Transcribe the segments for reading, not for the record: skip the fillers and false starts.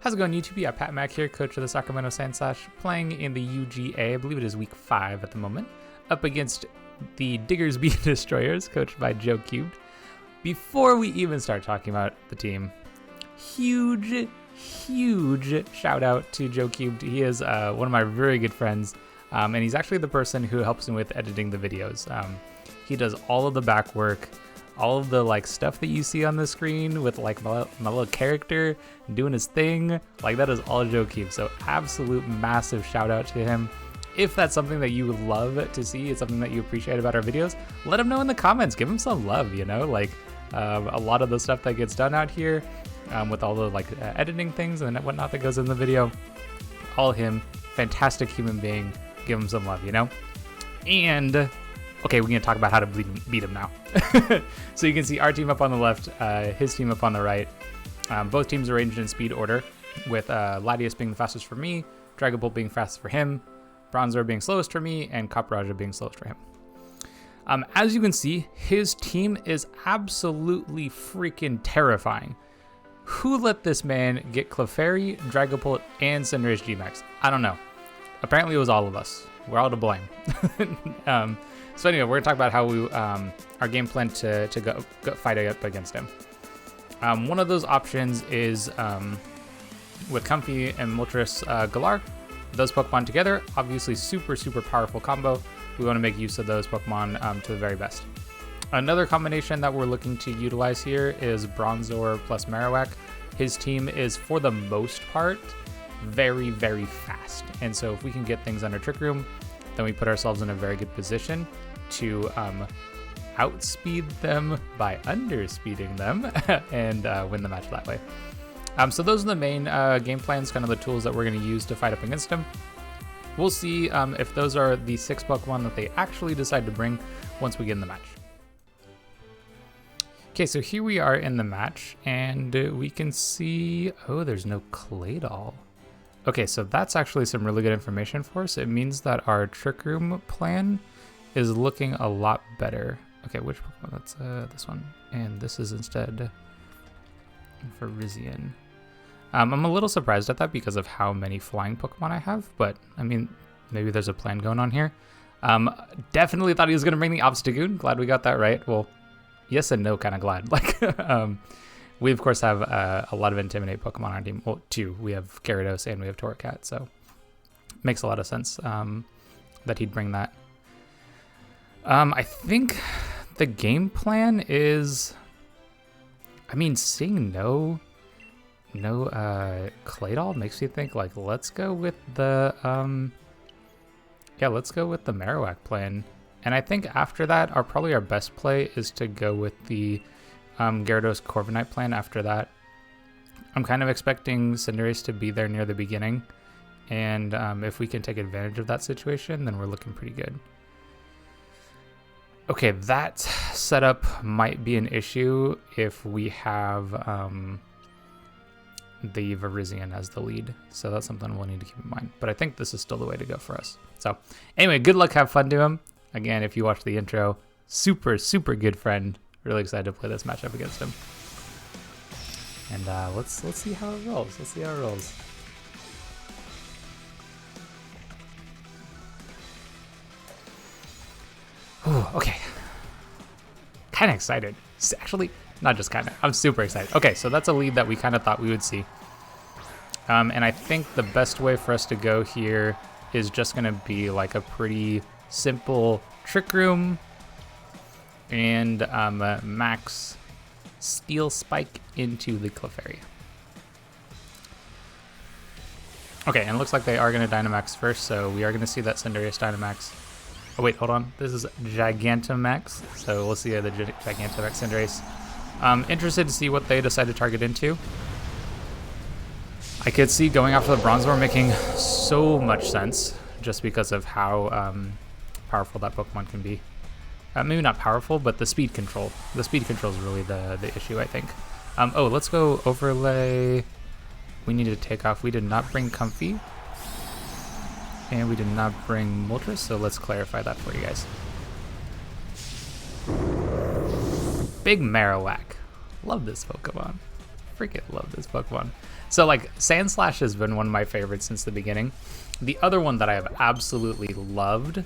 How's it going, YouTube? Yeah, Pat Mack here, coach of the Sacramento Sandslash, playing in the UGA, I believe it is week 5 at the moment, up against the Diggersby Destroyers, coached by Joe Cubed. Before we even start talking about the team, huge shout out to Joe Cubed. He is one of my very good friends, and he's actually the person who helps me with editing the videos. He does all of the back work, all of the like stuff that you see on the screen with like my little character doing his thing. Like, that is all Joe Cubed. So absolute massive shout out to him. If that's something that you would love to see, it's something that you appreciate about our videos, let him know in the comments. Give him some love, you know, like a lot of the stuff that gets done out here with all the like editing things and whatnot that goes in the video, all him, fantastic human being. Give him some love, you know? And okay, we're gonna talk about how to beat him now. So you can see our team up on the left, his team up on the right. Both teams arranged in speed order, with Latius being the fastest for me, Dragapult being fastest for him, Bronzor being slowest for me, and Capraja being slowest for him. As you can see, his team is absolutely freaking terrifying. Who let this man get Clefairy, Dragapult, and Cinderace Gmax? I don't know. Apparently it was all of us. We're all to blame. So anyway, we're gonna talk about how we our game plan to go fight up against him. One of those options is with Comfey and Moltres Galar. Those Pokemon together, obviously super powerful combo. We want to make use of those Pokemon to the very best. Another combination that we're looking to utilize here is Bronzor plus Marowak. His team is, for the most part, very fast, and so if we can get things under Trick Room, then we put ourselves in a very good position to outspeed them by underspeeding them and win the match that way. So those are the main game plans, kind of the tools that we're going to use to fight up against him. We'll see if those are the 6 Pokemon that they actually decide to bring once we get in the match. Okay, so here we are in the match, and we can see, oh, there's no Claydol. Okay, so that's actually some really good information for us. It means that our Trick Room plan is looking a lot better. Okay, which Pokemon? That's this one. And this is instead Virizion. I'm a little surprised at that because of how many flying Pokemon I have, but I mean, maybe there's a plan going on here. Definitely thought he was going to bring the Obstagoon. Glad we got that right. Well, yes and no, kind of glad. Like, we, of course, have a lot of Intimidate Pokemon on our team. Well, 2. We have Gyarados and we have Torracat, so makes a lot of sense that he'd bring that. I think the game plan is, I mean, seeing no Claydol makes me think, like, let's go with the, let's go with the Marowak plan. And I think after that, probably our best play is to go with the Gyarados Corviknight plan after that. I'm kind of expecting Cinderace to be there near the beginning, and if we can take advantage of that situation, then we're looking pretty good. Okay, that setup might be an issue if we have the Virizion as the lead, so that's something we'll need to keep in mind. But I think this is still the way to go for us. So anyway, good luck, have fun to him. Again, if you watch the intro, super good friend. Really excited to play this matchup against him. And let's see how it rolls. Let's see how it rolls. Ooh, okay. Kind of excited. Actually, not just kind of. I'm super excited. Okay, so that's a lead that we kind of thought we would see. And I think the best way for us to go here is just going to be like a pretty simple Trick Room and max Steel Spike into the Clefairy. Okay, and it looks like they are going to Dynamax first, so we are going to see that Cinderace Dynamax. Oh wait, hold on. This is Gigantamax, so we'll see the Gigantamax Cinderace. Interested to see what they decide to target into. I could see going after the Bronzor making so much sense, just because of how powerful that Pokemon can be. Maybe not powerful, but the speed control. The speed control is really the issue, I think. Oh, let's go overlay. We need to take off. We did not bring Comfey. And we did not bring Moltres, so let's clarify that for you guys. Big Marowak. Love this Pokemon. Freaking love this Pokemon. So like Sand Slash has been one of my favorites since the beginning. The other one that I have absolutely loved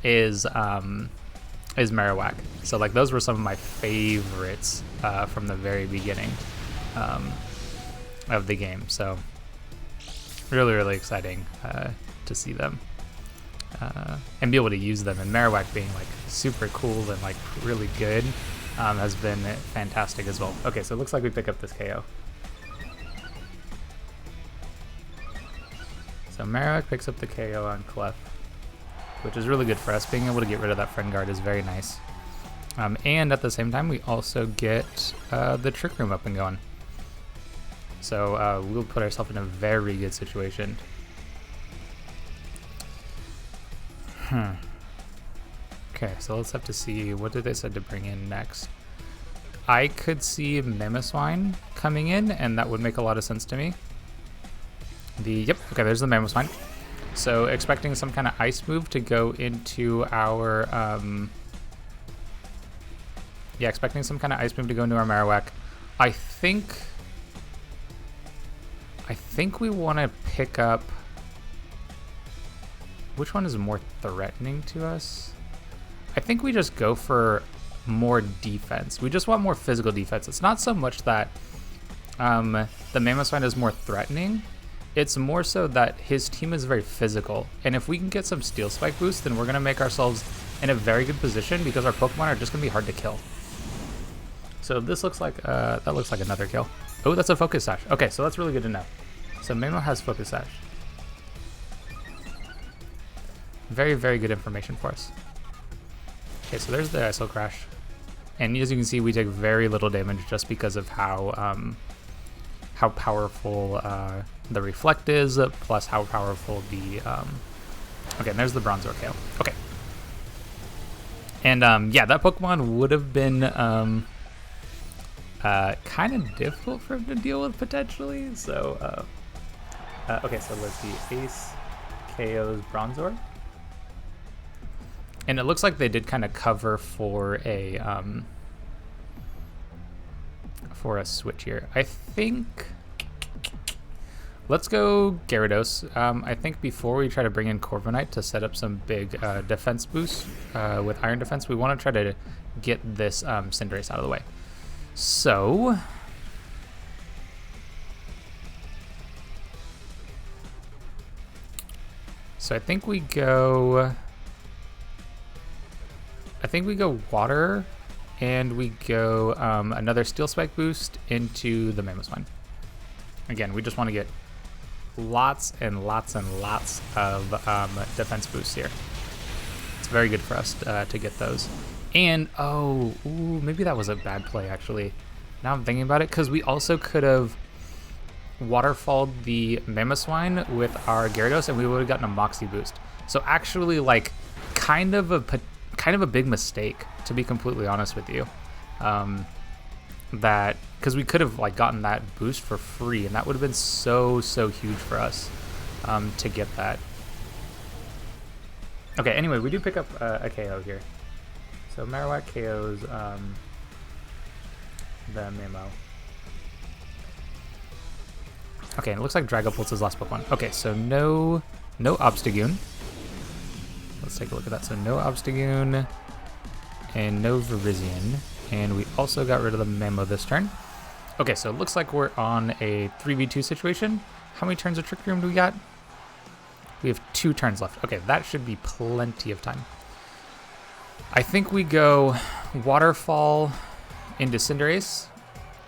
is Marowak. So like those were some of my favorites from the very beginning of the game. So really, really exciting to see them and be able to use them. And Marowak being like super cool and like really good has been fantastic as well. Okay, so it looks like we pick up this KO. So Marowak picks up the KO on Clef, which is really good for us. Being able to get rid of that friend guard is very nice. And at the same time, we also get the Trick Room up and going. So we'll put ourselves in a very good situation. Okay, so let's have to see, what did they said to bring in next? I could see Mamoswine coming in, and that would make a lot of sense to me. Yep, okay, there's the Mamoswine. So expecting some kind of ice move to go into our, yeah, expecting some kind of ice move to go into our Marowak. I think we want to pick up, which one is more threatening to us? I think we just go for more defense. We just want more physical defense. It's not so much that the Mamoswine is more threatening. It's more so that his team is very physical. And if we can get some Steel Spike boost, then we're going to make ourselves in a very good position because our Pokemon are just going to be hard to kill. So this looks like, that looks like another kill. Oh, that's a Focus Sash. Okay, so that's really good to know. So Mamo has Focus Sash. Very, very good information for us. Okay, so there's the ISO Crash. And as you can see, we take very little damage just because of how powerful the Reflect is, plus how powerful the... Okay, and there's the Bronzor KO. Okay. And yeah, that Pokemon would have been kind of difficult for him to deal with potentially. So, okay, so let's see. Ace KO's Bronzor. And it looks like they did kind of cover for a switch here. I think let's go Gyarados. I think before we try to bring in Corviknight to set up some big defense boosts with Iron Defense, we want to try to get this Cinderace out of the way. So I think we go. Water, and we go another Steel Spike boost into the Mamoswine. Again, we just want to get lots and lots and lots of defense boosts here. It's very good for us to get those. And, maybe that was a bad play, actually. Now I'm thinking about it, because we also could have waterfalled the Mamoswine with our Gyarados, and we would have gotten a Moxie boost. So actually, like, kind of a big mistake, to be completely honest with you. That, because we could have like gotten that boost for free, and that would have been so huge for us to get that. Okay, anyway, we do pick up a KO here. So Marowak KOs the Mamo. Okay, and it looks like Dragapult's last Pokemon. Okay, so no Obstagoon. Let's take a look at that. So no Obstagoon and no Virizion. And we also got rid of the Mamo this turn. Okay, so it looks like we're on a 3v2 situation. How many turns of Trick Room do we got? We have 2 turns left. Okay, that should be plenty of time. I think we go Waterfall into Cinderace.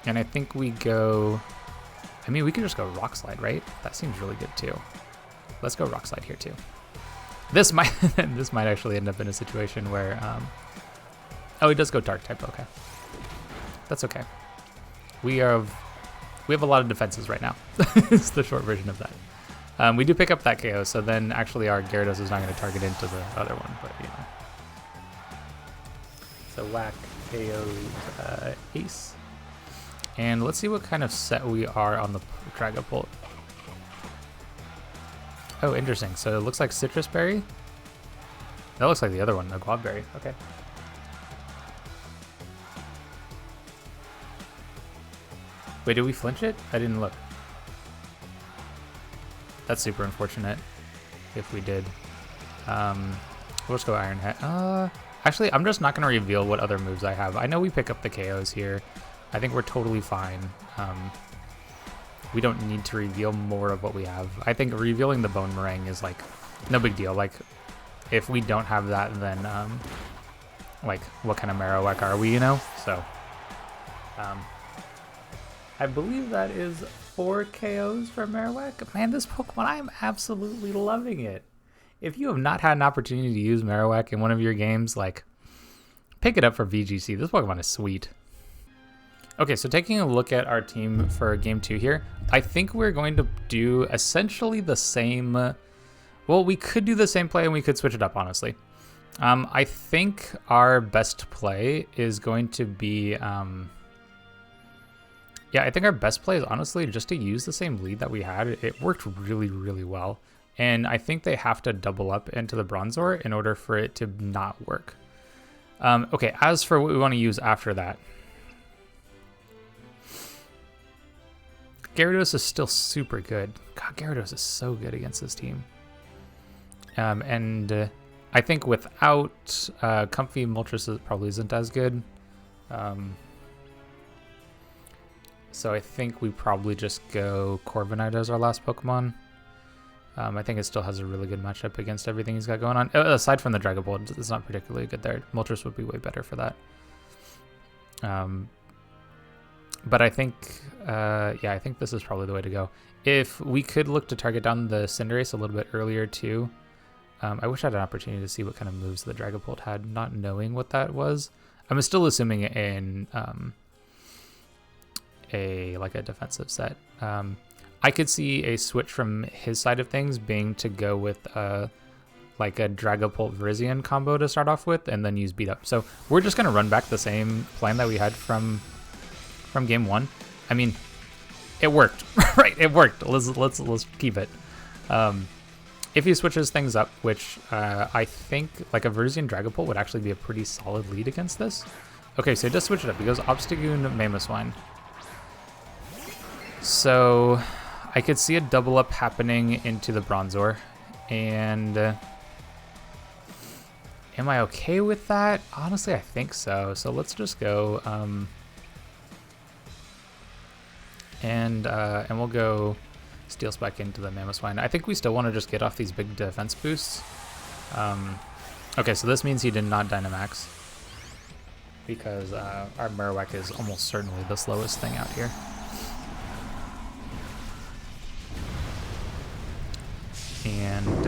And I think we go... I mean, we could just go Rock Slide, right? That seems really good too. Let's go Rock Slide here too. This might actually end up in a situation where, oh, he does go Dark type. Okay, that's okay. We have a lot of defenses right now. It's the short version of that. We do pick up that KO, so then actually our Gyarados is not going to target into the other one, but you know. So whack KO's Ace, and let's see what kind of set we are on the Dragapult. Oh, interesting. So it looks like Citrus Berry. That looks like the other one, the Guava Berry. Okay. Wait, did we flinch it? I didn't look. That's super unfortunate if we did. We'll just go Iron Head. Actually, I'm just not going to reveal what other moves I have. I know we pick up the KOs here. I think we're totally fine. We don't need to reveal more of what we have. I think revealing the Bone Meringue is like no big deal. Like if we don't have that, then like what kind of Marowak are we, you know? So I believe that is 4 KOs for Marowak. Man, this Pokemon, I'm absolutely loving it. If you have not had an opportunity to use Marowak in one of your games, like, pick it up for VGC. This Pokemon is sweet. Okay, so taking a look at our team for Game 2 here, I think we're going to do essentially the same... Well, we could do the same play and we could switch it up, honestly. I think our best play is going to be... Yeah, I think our best play is honestly just to use the same lead that we had. It worked really, really well. And I think they have to double up into the Bronzor in order for it to not work. Okay, as for what we want to use after that. Gyarados is still super good. God, Gyarados is so good against this team. I think without Comfy, Moltres probably isn't as good. So I think we probably just go Corviknight as our last Pokemon. I think it still has a really good matchup against everything he's got going on. Aside from the Dragon Ball, it's not particularly good there. Moltres would be way better for that. But I think, yeah, I think this is probably the way to go. If we could look to target down the Cinderace a little bit earlier too. I wish I had an opportunity to see what kind of moves the Dragapult had, not knowing what that was. I'm still assuming in like a defensive set. I could see a switch from his side of things being to go with like a Dragapult Virizion combo to start off with, and then use Beat Up. So we're just gonna run back the same plan that we had from game 1. I mean, it worked, right? It worked. Let's keep it. If he switches things up, which I think like a Virizion Dragapult would actually be a pretty solid lead against this. Okay, so he does switch it up. He goes Obstagoon, Mamoswine. So I could see a double up happening into the Bronzor, and am I okay with that? Honestly, I think so. So let's just go, and we'll go Steel Spike into the Mamoswine. I think we still want to just get off these big defense boosts. Okay, so this means he did not Dynamax, because our Marowak is almost certainly the slowest thing out here. And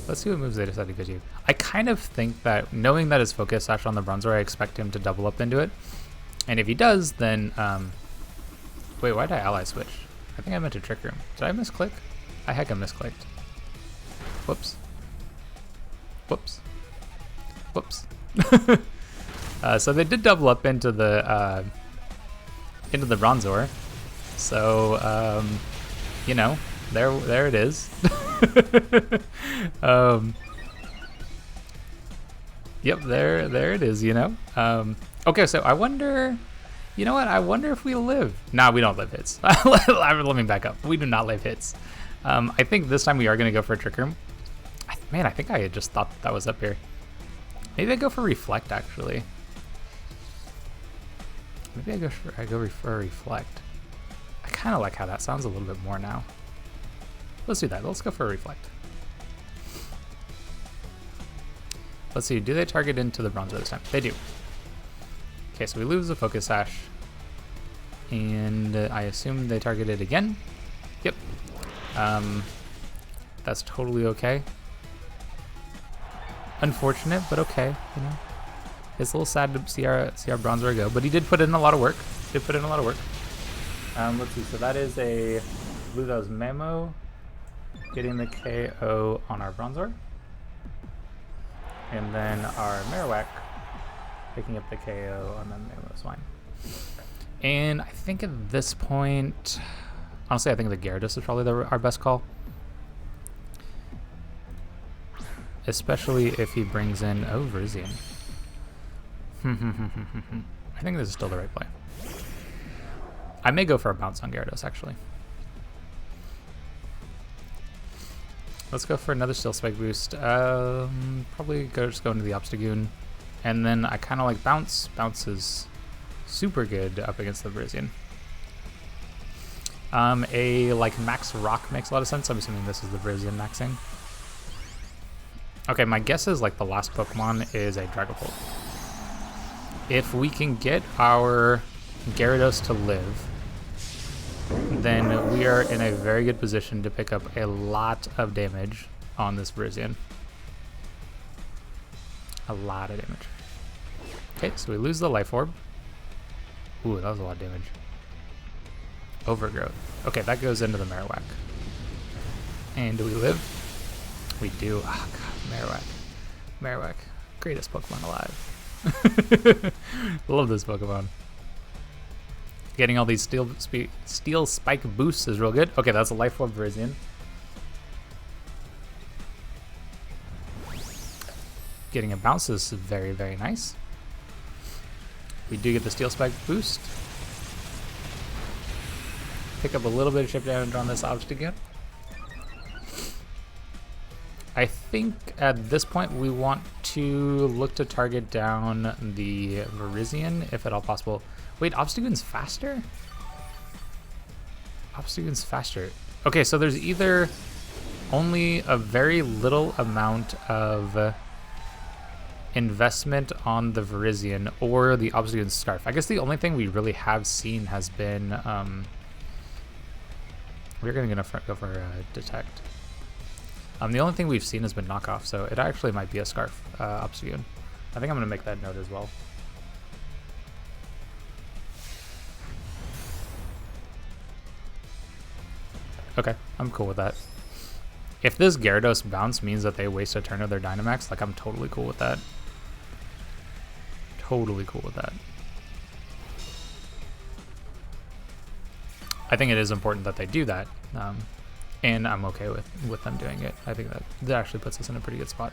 let's see what moves they decide to go to. I kind of think that, knowing that his Focus Sash on the Bronzor, I expect him to double up into it. And if he does, then... wait, why did I Ally Switch? I think I meant to Trick Room. Did I misclick? I hecka misclicked. Whoops. Whoops. Whoops. So they did double up into the Bronzor. So, you know... There it is. Yep, there it is, you know. Okay, so I wonder, you know what? I wonder if we live. Nah, we don't live hits. Let me back up. We do not live hits. I think this time we are going to go for a Trick Room. Man, I think I had just thought that was up here. Maybe I go for Reflect, actually. Maybe I go for Reflect. I kind of like how that sounds a little bit more now. Let's do that. Let's go for a Reflect. Let's see. Do they target into the Bronzor this time? They do. Okay, so we lose the Focus Sash. And I assume they targeted again. Yep. That's totally okay. Unfortunate, but okay. You know, it's a little sad to see our Bronzor go, but he did put in a lot of work. Let's see. So that is a, I believe that was Mamo getting the KO on our Bronzor, and then our Marowak picking up the KO on the Mamoswine. And I think at this point, honestly, I think the Gyarados is probably our best call, especially if he brings in Virizion. I think this is still the right play. I may go for a bounce on Gyarados, actually. Let's go for another Steel Spike boost. Probably just go into the Obstagoon. And then I kind of like Bounce. Bounce is super good up against the Virizion. A like Max Rock makes a lot of sense. I'm assuming this is the Virizion maxing. Okay, my guess is like the last Pokemon is a Dragapult. If we can get our Gyarados to live, then we are in a very good position to pick up a lot of damage on this Virizion. A lot of damage. Okay, so we lose the Life Orb. Ooh, that was a lot of damage. Overgrowth. Okay, that goes into the Marowak. And do we live? We do. Oh god, Marowak. Marowak. Greatest Pokemon alive. Love this Pokemon. Getting all these steel spike boosts is real good. Okay, that's a Life Orb Virizion. Getting a bounce is very, very nice. We do get the Steel Spike boost. Pick up a little bit of chip damage on this Obstagoon. I think at this point we want to look to target down the Virizion if at all possible. Wait, Obstagoon's faster? Obstagoon's faster. Okay, so there's either only a very little amount of investment on the Virizion or the Obstagoon Scarf. I guess the only thing we really have seen has been we're gonna go for Detect. The only thing we've seen has been Knockoff, so it actually might be a Scarf Obstagoon. I think I'm gonna make that note as well. Okay, I'm cool with that. If this Gyarados bounce means that they waste a turn of their Dynamax, like I'm totally cool with that. Totally cool with that. I think it is important that they do that, and I'm okay with them doing it. I think that actually puts us in a pretty good spot.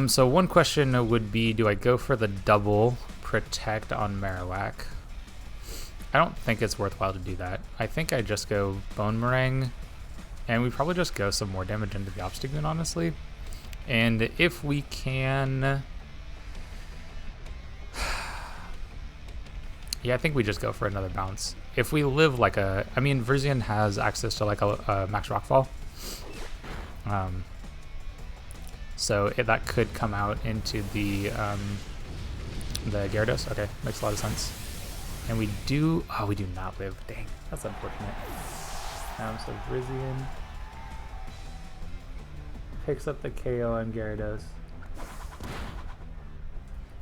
So one question would be, do I go for the double Protect on Marowak? I don't think it's worthwhile to do that. I think I just go Bone Meringue, and we probably just go some more damage into the Obstagoon, honestly. And if we can... yeah, I think we just go for another bounce. If we live like a... I mean, Virizion has access to like a Max Rockfall. So that could come out into the Gyarados. Okay, makes a lot of sense. And we do... oh, we do not live. Dang, that's unfortunate. So Virizion picks up the KO on Gyarados.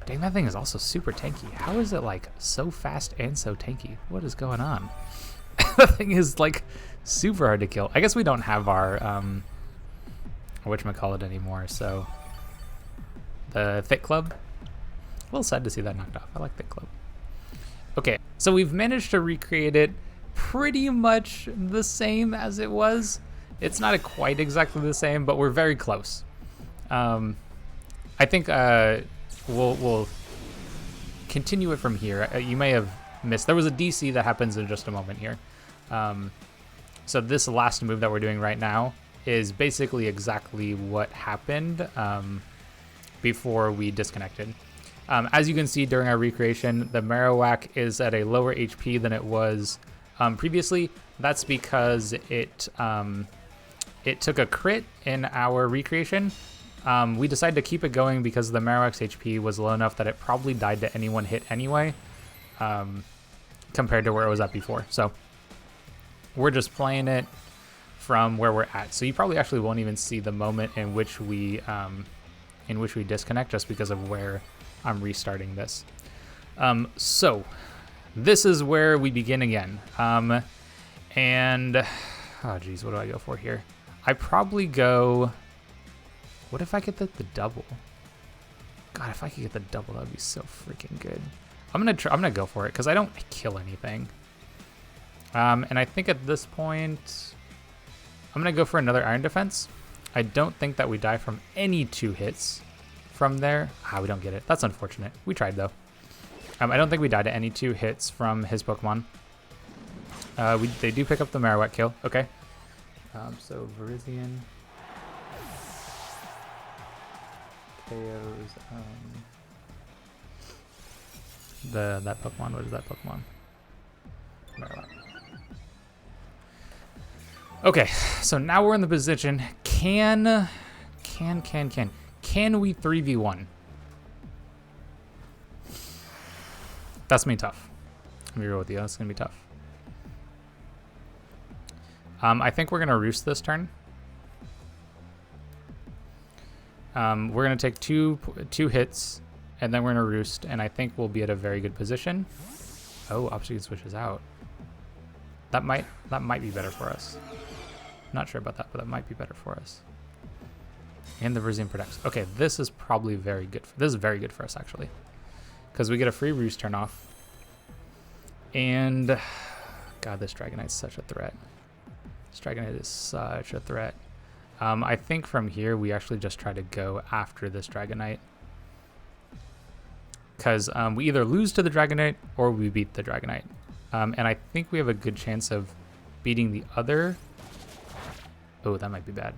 Dang, that thing is also super tanky. How is it like so fast and so tanky? What is going on? That thing is like super hard to kill. I guess we don't have our whatchamacallit anymore, so the Thick Club. A little sad to see that knocked off. I like Thick Club. Okay, so we've managed to recreate it pretty much the same as it was. It's not quite exactly the same, but we're very close. I think we'll continue it from here. You may have missed. There was a DC that happens in just a moment here. So this last move that we're doing right now is basically exactly what happened before we disconnected. As you can see during our recreation, the Marowak is at a lower HP than it was previously. That's because it took a crit in our recreation. We decided to keep it going because the Marowak's HP was low enough that it probably died to any one hit anyway, compared to where it was at before. So we're just playing it from where we're at. So you probably actually won't even see the moment in which we disconnect, just because of where I'm restarting this. So this is where we begin again. And oh geez, what do I go for here? I probably go... what if I get the double? God, if I could get the double, that would be so freaking good. I'm gonna go for it because I don't kill anything. And I think at this point, I'm gonna go for another Iron Defense. I don't think that we die from any 2 hits from there. We don't get it. That's unfortunate. We tried though. I don't think we die to any 2 hits from his Pokemon. They do pick up the Marowak kill. Okay. So Virizion KOs that Pokemon. What is that Pokemon? Okay, so now we're in the position. Can we 3v1? That's gonna be tough. I'm gonna be real with you. That's gonna be tough. I think we're gonna roost this turn. We're gonna take two hits, and then we're gonna roost, and I think we'll be at a very good position. Oh, opposite switches out. That might be better for us. Not sure about that, but that might be better for us. And the Virizion protects. Okay, this is probably very good. This is very good for us, actually. Because we get a free roost turn off. And, God, this Dragonite's such a threat. This Dragonite is such a threat. I think from here, we actually just try to go after this Dragonite. Because we either lose to the Dragonite or we beat the Dragonite. And I think we have a good chance of beating the other. Oh, that might be bad.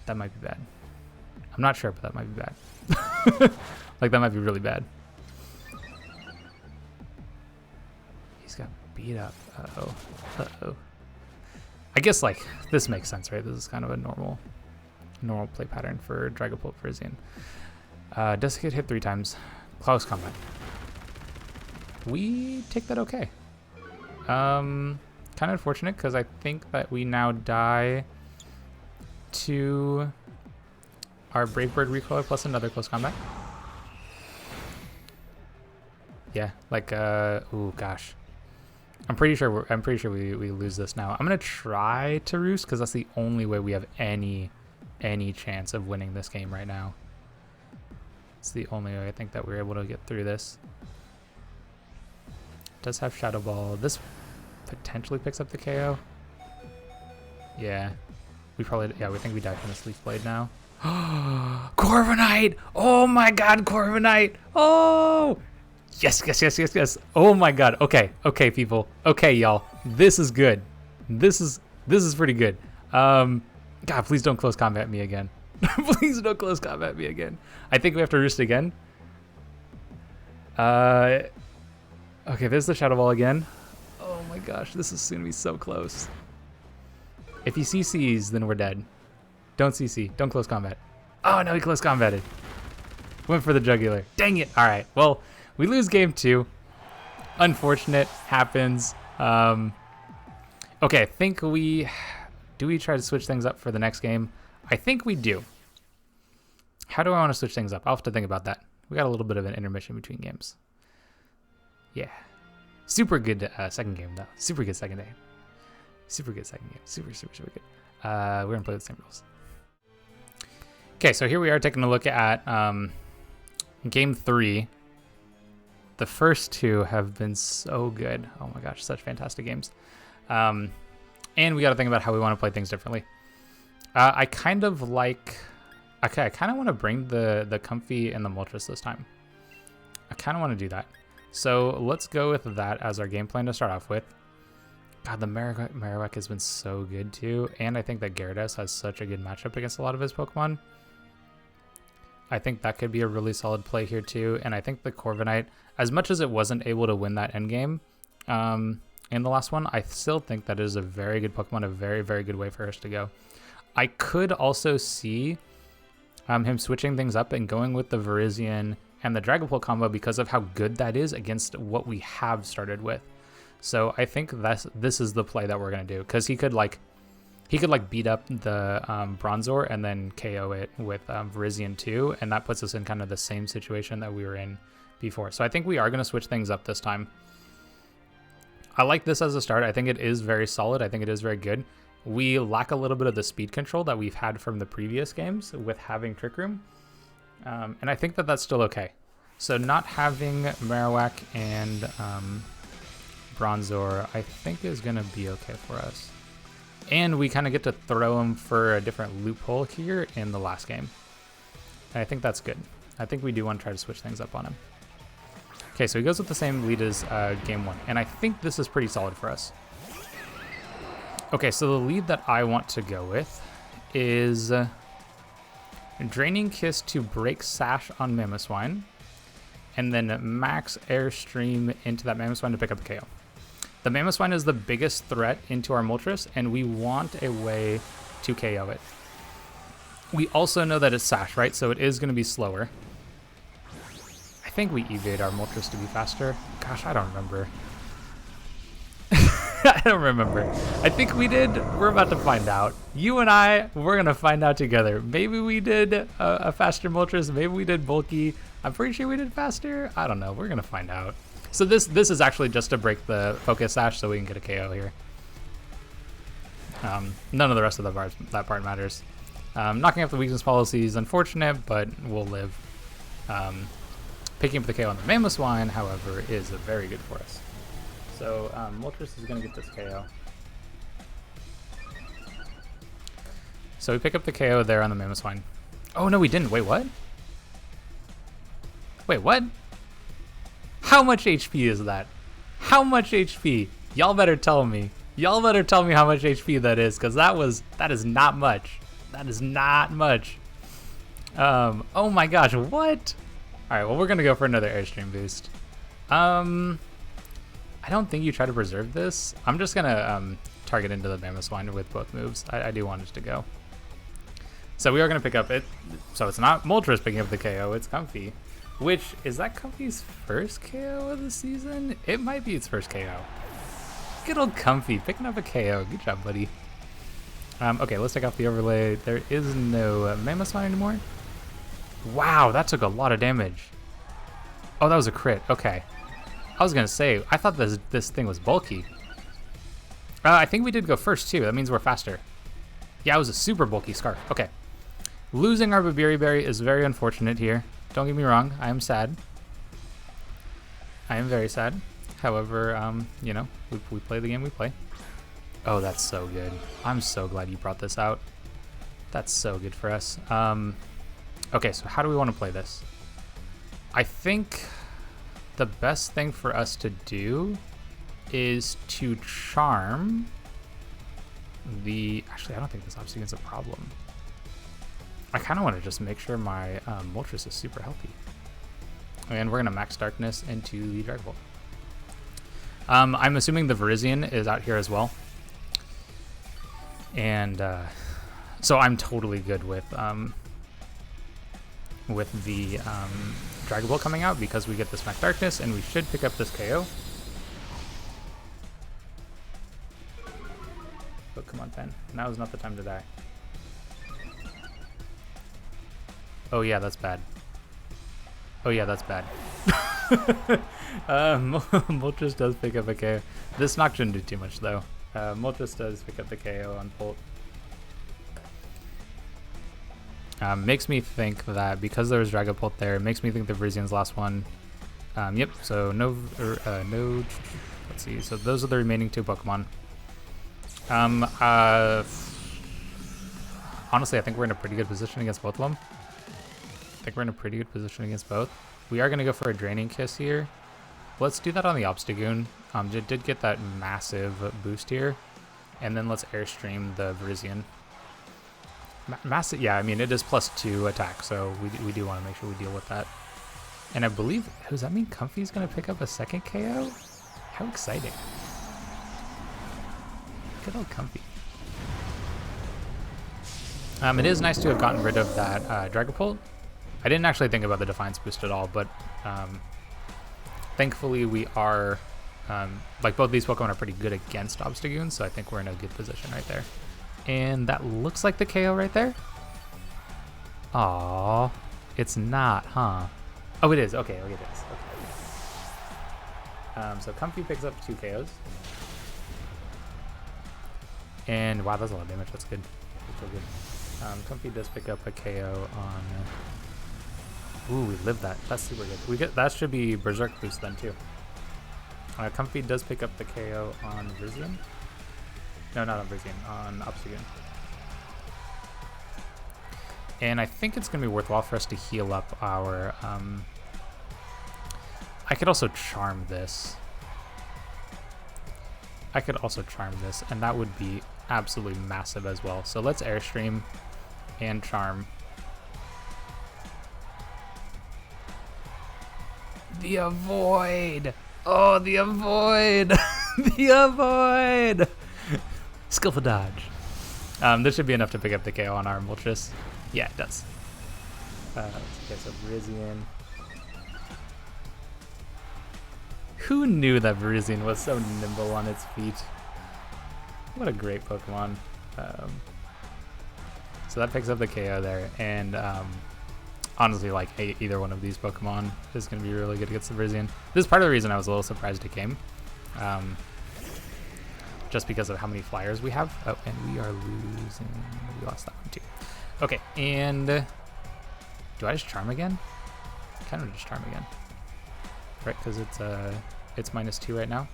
That might be bad. I'm not sure, but that might be bad. Like, that might be really bad. He's got beat up. Uh-oh. Uh-oh. I guess, like, this makes sense, right? This is kind of a normal play pattern for Dragapult Virizion. Does get hit 3 times. Close combat. We take that okay. Kind of unfortunate because I think that we now die to our Brave Bird recoil plus another close combat. Yeah, like oh gosh. I'm pretty sure we lose this now. I'm gonna try to roost because that's the only way we have any chance of winning this game right now. It's the only way I think that we're able to get through this. Does have Shadow Ball. This potentially picks up the KO. Yeah. We think we die from this Leaf Blade now. Corviknight! Oh my god, Corviknight! Oh! Yes. Oh my god. Okay, people. Okay, y'all. This is good. This is pretty good. God, please don't close combat me again. Please don't close combat me again. I think we have to roost again. Okay, there's the Shadow Ball again. Oh my gosh, this is gonna be so close. If he CCs, then we're dead. Don't CC. Don't close combat. Oh no, he close combated. Went for the jugular. Dang it. All right. Well, we lose game 2. Unfortunate. Happens. Okay, I think do we try to switch things up for the next game? I think we do. How do I want to switch things up? I'll have to think about that. We got a little bit of an intermission between games. Yeah. Super good second game, though. Super good second game. Super good second game. Super good. We're going to play the same rules. Okay, so here we are taking a look at game 3. The first 2 have been so good. Oh my gosh, such fantastic games. And we got to think about how we want to play things differently. I kind of want to bring the Comfy and the Moltres this time. I kind of want to do that. So let's go with that as our game plan to start off with. God, the Marowak has been so good too. And I think that Gyarados has such a good matchup against a lot of his Pokemon. I think that could be a really solid play here too. And I think the Corviknight, as much as it wasn't able to win that endgame in the last one, I still think that it is a very good Pokemon, a very, very good way for us to go. I could also see him switching things up and going with the Virizion and the Dragapult combo because of how good that is against what we have started with. So I think this is the play that we're gonna do, because he could beat up the Bronzor and then KO it with Virizion too, and that puts us in kind of the same situation that we were in before. So I think we are gonna switch things up this time. I like this as a start. I think it is very solid. I think it is very good. We lack a little bit of the speed control that we've had from the previous games with having Trick Room. And I think that that's still okay. So not having Marowak and Bronzor, I think is going to be okay for us. And we kind of get to throw him for a different loophole here in the last game. And I think that's good. I think we do want to try to switch things up on him. Okay, so he goes with the same lead as game 1. And I think this is pretty solid for us. Okay, so the lead that I want to go with is Draining Kiss to break Sash on Mamoswine, and then max Airstream into that Mamoswine to pick up the KO. The Mamoswine is the biggest threat into our Moltres, and we want a way to KO it. We also know that it's Sash, right? So it is going to be slower. I think we evade our Moltres to be faster. Gosh, I don't remember. I don't remember. I think we did. We're about to find out. You and I, we're going to find out together. Maybe we did a faster Moltres. Maybe we did bulky. I'm pretty sure we did faster. I don't know. We're going to find out. So this is actually just to break the focus Sash so we can get a KO here. None of the rest of that part matters. Knocking up the weakness policy is unfortunate, but we'll live. Picking up the KO on the Mamoswine, however, is very good for us. So Moltres is going to get this KO. So we pick up the KO there on the Mamoswine. Oh, no, we didn't. Wait, what? Wait, what? How much HP is that? How much HP? Y'all better tell me. Y'all better tell me how much HP that is, because that is not much. That is not much. Oh my gosh, what? All right, well, we're going to go for another Airstream boost. I don't think you try to preserve this. I'm just going to target into the Mamoswine with both moves. I do want it to go. So we are going to pick up it. So it's not Moltres picking up the KO, it's Comfy. Which, is that Comfy's first KO of the season? It might be its first KO. Good old Comfy, picking up a KO. Good job, buddy. Okay, let's take off the overlay. There is no Mamoswine anymore. Wow, that took a lot of damage. Oh, that was a crit. Okay. I was gonna say, I thought this thing was bulky. I think we did go first too. That means we're faster. Yeah, it was a super bulky Scarf. Okay. Losing our Babiri Berry is very unfortunate here. Don't get me wrong, I am sad. I am very sad. However, you know, we play the game we play. Oh, that's so good. I'm so glad you brought this out. That's so good for us. Okay, so how do we want to play this? I think the best thing for us to do is to charm the... Actually, I don't think this obviously is a problem. I kind of want to just make sure my Moltres is super healthy. And we're going to max Darkness into the Dragon Bolt. I'm assuming the Virizion is out here as well. And so I'm totally good with the Dragon Bolt coming out because we get this max Darkness and we should pick up this KO. But come on, Pen. Now is not the time to die. Oh yeah, that's bad. Oh yeah, that's bad. Moltres does pick up a KO. This knock shouldn't do too much though. Moltres does pick up the KO on Bolt. Makes me think that because there was Dragapult there, it makes me think the Virizian's last one. Yep, so no, let's see, so those are the remaining two Pokemon. Honestly, I think we're in a pretty good position against both of them. I think we're in a pretty good position against both. We are going to go for a Draining Kiss here. Let's do that on the Obstagoon. Did get that massive boost here. And then let's Airstream the Virizion. Massive, yeah, I mean, it is +2 attack, so we do want to make sure we deal with that. And I believe, does that mean Comfy's going to pick up a second KO? How exciting. Good old Comfy. It is nice to have gotten rid of that Dragapult. I didn't actually think about the Defiance boost at all, but thankfully we are, like both these Pokemon are pretty good against Obstagoon, so I think we're in a good position right there. And that looks like the KO right there. Aww, it's not, huh? Oh, it is. Okay, it is. Okay. So Comfy picks up 2 KOs. And wow, that's a lot of damage. That's good. That's so good. Comfy does pick up a KO on. Ooh, we lived that. That's super good. That should be Berserk boost then too. Comfy does pick up the KO on Virizion. No, not on Virizion, on Obstagoon. And I think it's going to be worthwhile for us to heal up our... I could also charm this. I could also charm this, and that would be absolutely massive as well. So let's Airstream and charm. The avoid! Oh, the avoid! The avoid! Skillful dodge. This should be enough to pick up the KO on our Moltres. Yeah, it does. Okay, so Virizion. Who knew that Virizion was so nimble on its feet? What a great Pokemon. So that picks up the KO there, and honestly, like either one of these Pokemon is going to be really good against the Virizion. This is part of the reason I was a little surprised it came. Just because of how many flyers we have. Oh, and we are losing. We lost that one too. Okay, and do I just charm again? Kind of just charm again. Right, because it's -2 right now.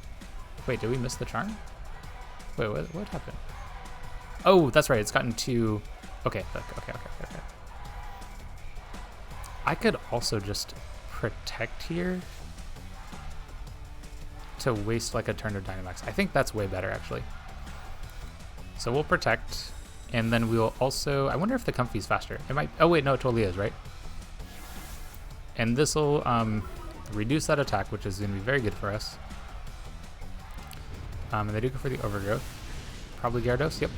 Wait, did we miss the charm? Wait, what happened? Oh, that's right, it's gotten 2. Okay. I could also just protect here to waste like a turn of Dynamax. I think that's way better actually. So we'll protect, and then we'll also, I wonder if the Comfy's faster. It might, oh wait, no, it totally is, right? And this will reduce that attack, which is going to be very good for us. And they do go for the Overgrowth. Probably Gyarados, yep.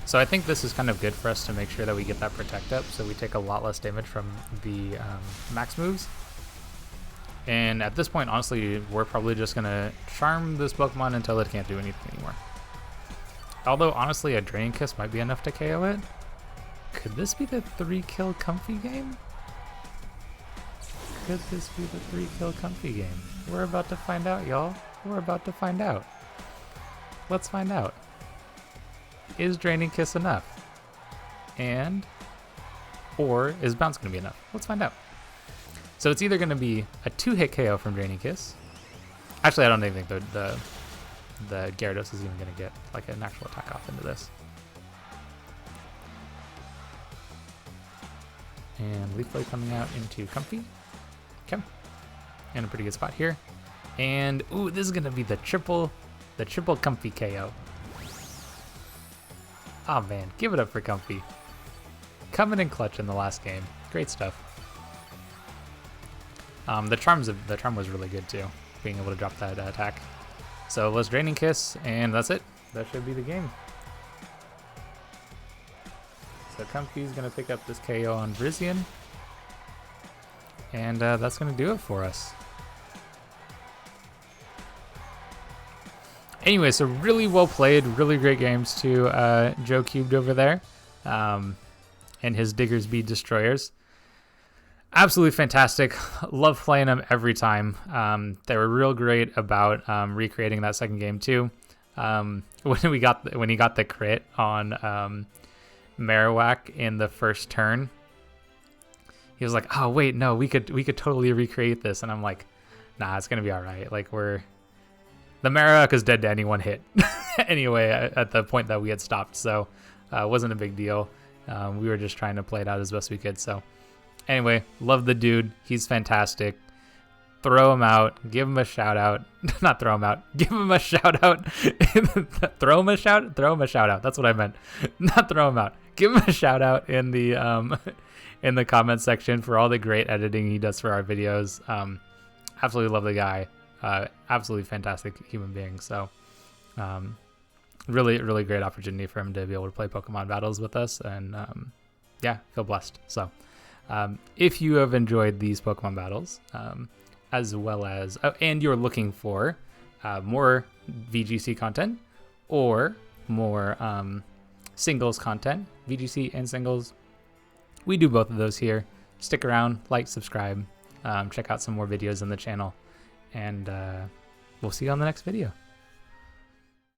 So I think this is kind of good for us to make sure that we get that Protect up, so we take a lot less damage from the max moves. And at this point, honestly, we're probably just going to charm this Pokemon until it can't do anything anymore. Although, honestly, a Draining Kiss might be enough to KO it. Could this be the 3-kill Comfy game? Could this be the 3-kill Comfy game? We're about to find out, y'all. We're about to find out. Let's find out. Is Draining Kiss enough? Or is Bounce going to be enough? Let's find out. So it's either going to be a 2-hit KO from Draining Kiss. Actually, I don't even think the Gyarados is even going to get like an actual attack off into this. And Leaf Blade coming out into Comfy. Okay. In a pretty good spot here. And ooh, this is going to be the triple Comfy KO. Oh man, give it up for Comfy. Coming in clutch in the last game. Great stuff. The charm was really good too, being able to drop that attack. So let's Draining Kiss, and that's it. That should be the game. So Comfy's gonna pick up this KO on Virizion, and that's gonna do it for us. Anyway, so really well played, really great games to Joe Cubed over there, and his Diggersby Destroyers. Absolutely fantastic. Love playing them every time. They were real great about recreating that second game too. When he got the crit on Marowak in the first turn, he was like, "Oh wait, no, we could totally recreate this." And I'm like, "Nah, it's gonna be all right. Like the Marowak is dead to any one hit anyway at the point that we had stopped, so it wasn't a big deal. We were just trying to play it out as best we could. So anyway, love the dude. He's fantastic. Throw him out. Give him a shout out. Not throw him out. Give him a shout out. Throw him a shout. Throw him a shout out. That's what I meant. Not throw him out. Give him a shout out in the comment section for all the great editing he does for our videos. Absolutely love the guy. Absolutely fantastic human being. So really great opportunity for him to be able to play Pokemon battles with us, and yeah, feel blessed. So if you have enjoyed these Pokemon battles, as well as and you're looking for more VGC content or more singles content, VGC and singles, we do both of those here. Stick around, like, subscribe, check out some more videos on the channel, and we'll see you on the next video.